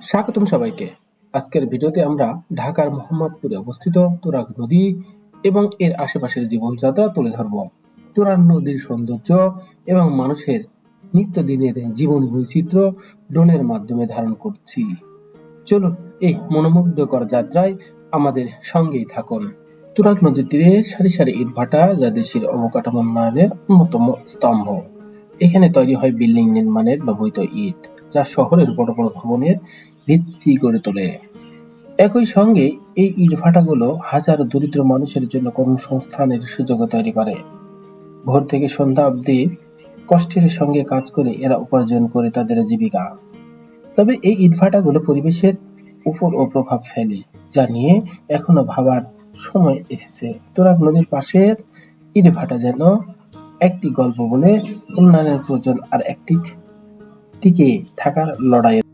স্বাগতম সবাইকে। আজকের ভিডিওতে আমরা ঢাকার মোহাম্মদপুরে অবস্থিত তুরাগ নদী এবং এর আশেপাশের জীবনযাত্রা তুলে ধরব। তুরাগ নদীর সৌন্দর্য এবং মানুষের নিত্যদিনের জীবন বৈচিত্র্য ড্রোনের মাধ্যমে ধারণ করছি। চলুন এই মনোমুগ্ধকর যাত্রায় আমাদের সঙ্গেই থাকুন। তুরাগ নদীর তীরে সারি সারি ইটভাটা, যা দেশের অবকাঠামো উন্নয়নের অন্যতম স্তম্ভ। এখানে তৈরি হয় বিল্ডিং নির্মাণের ব্যবহৃত ইট, যা শহরের বড় বড় ভবনের ভিত্তি গড়ে তোলে। একই সঙ্গে এই ইটভাটাগুলো হাজারো দরিদ্র মানুষের জন্য কর্মসংস্থানের সুযোগও তৈরি করে। ভোর থেকে সন্ধ্যা অবধি কষ্টের সঙ্গে কাজ করে এরা উপার্জন করে তাদের জীবিকা। তবে এই ইটভাটাগুলো পরিবেশের উপরও প্রভাব ফেলে, যা নিয়ে এখনো ভাবার সময় এসেছে। তুরাগ নদীর পাশের ইটভাটা যেন একটি গল্প বলে উন্নয়নের প্রয়োজন আর একটি টিকে থাকার লড়াইয়ের।